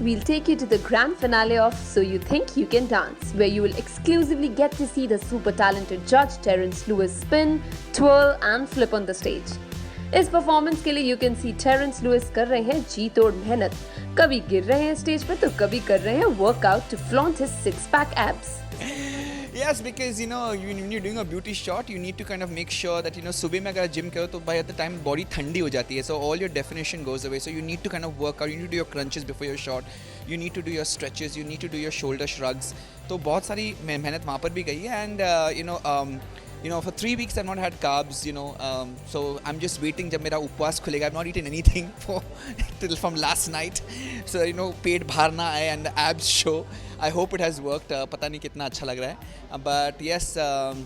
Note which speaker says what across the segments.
Speaker 1: we'll take you to the grand finale of So You Think You Can Dance, where you will exclusively get to see the super talented judge Terence Lewis spin, twirl and flip on the stage. इस performance के लिए you can see Terence Lewis कर रहे हैं जी तोड़ मेहनत. कभी गिर रहे हैं स्टेज पर तो कभी कर रहे हैं workout to flaunt his six pack abs.
Speaker 2: Yes, because when you're doing a beauty shot, you need to kind of make sure that सुबह में अगर जिम करो तो by the time body ठंडी हो जाती है, so all your definition goes away. So you need to kind of work out. You need to do your crunches before your shot. You need to do your stretches. You need to do your shoulder shrugs. तो बहुत सारी मेहनत वहाँ पर भी गई है. And for 3 weeks I've not had carbs, so I'm just waiting जब मेरा उपवास खुलेगा. I've not eaten anything from last night, so पेट बाहर ना आए and the abs show. I hope it has worked. पता नहीं कितना अच्छा लग रहा है, but yes,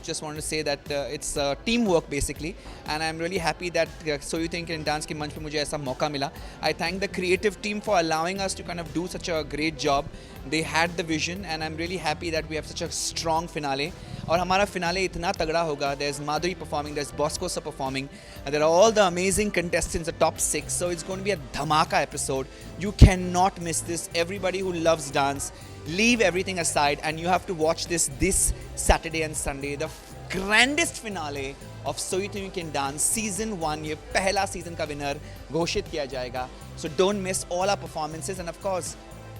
Speaker 2: just want to say that it's teamwork basically, and I'm really happy that So You Think You Can Dance के मंच पे मुझे ऐसा मौका मिला. I thank the creative team for allowing us to kind of do such a great job. They had the vision, and I'm really happy that we have such a strong finale. और हमारा finale इतना तगड़ा होगा. There's Madhuri performing, there's Bosco sir performing, and there are all the amazing contestants, the top 6. So it's going to be a dhamaka episode. You cannot miss this. Everybody who loves dance, leave everything aside and you have to watch this Saturday and Sunday, the grandest finale of So You Think You Can Dance season 1. ये पहला season का winner घोषित किया जाएगा. So don't miss all our performances, and of course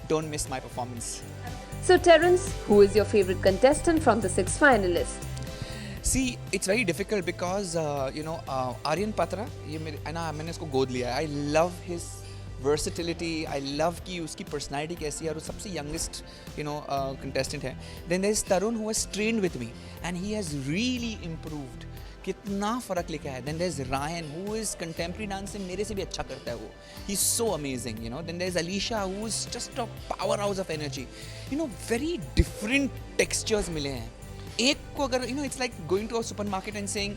Speaker 2: don't miss my performance.
Speaker 1: So Terence, who is your favorite contestant from the 6 finalists?
Speaker 2: See, it's very difficult because Aryan Patra, मैंने इसको गोद लिया है. I love his versatility. I love कि उसकी personality कैसी है और वो सबसे youngest contestant है. Then there is Tarun who has trained with me and he has really improved. कितना फ़र्क लेके आया. Then there is Ryan who is contemporary dance से मेरे से भी अच्छा करता है वो. He's so amazing, Then there is Alicia who is just a powerhouse of energy. Very different textures मिले हैं. एक को अगर it's like going to a supermarket and saying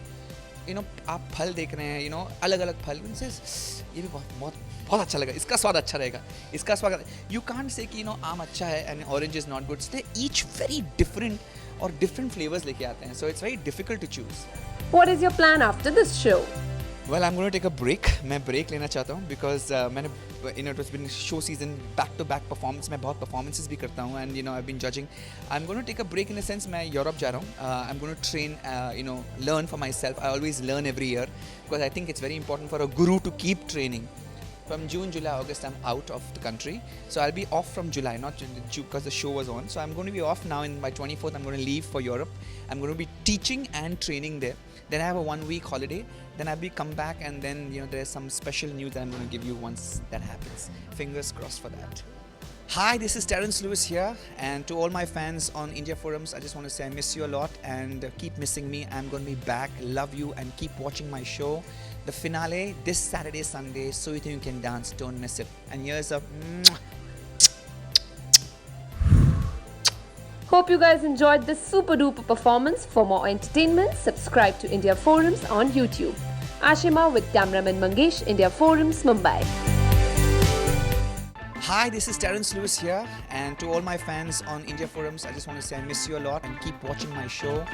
Speaker 2: आप फल देख रहे हैं अलग अलग फल, ये भी बहुत अच्छा लगा, इसका स्वाद अच्छा रहेगा, इसका स्वाद. यू कांट से कि आम अच्छा है and orange is not good. They each very different और डिफरेंट फ्लेवर्स लेके आते हैं. So it's very difficult to choose.
Speaker 1: What is your plan after this show?
Speaker 2: Well, I'm going to take a break. मैं break लेना चाहता हूँ because मैंने it has been show season back to back performance. मैं बहुत performances भी करता हूँ and I've been judging. I'm going to take a break in a sense. मैं यूरोप जा रहा हूँ. I'm going to train, learn for myself. I always learn every year because I think it's very important for a guru to keep training. From June, July, August, I'm out of the country. So I'll be off from July, not because the show was on. So I'm going to be off now. In my 24th, I'm going to leave for Europe. I'm going to be teaching and training there. Then I have a 1-week holiday. Then I'll be come back, and then there's some special news that I'm going to give you once that happens. Fingers crossed for that. Hi, this is Terence Lewis here, and to all my fans on India Forums, I just want to say I miss you a lot and keep missing me. I'm going to be back. Love you and keep watching my show. The finale this Saturday, Sunday. So You Think You Can Dance. Don't miss it. And here's a.
Speaker 1: Hope you guys enjoyed this super duper performance. For more entertainment, subscribe to India Forums on YouTube. Ashima with cameraman Mangesh, India Forums, Mumbai.
Speaker 2: Hi, this is Terence Lewis here, and to all my fans on India Forums, I just want to say I miss you a lot and keep watching my show.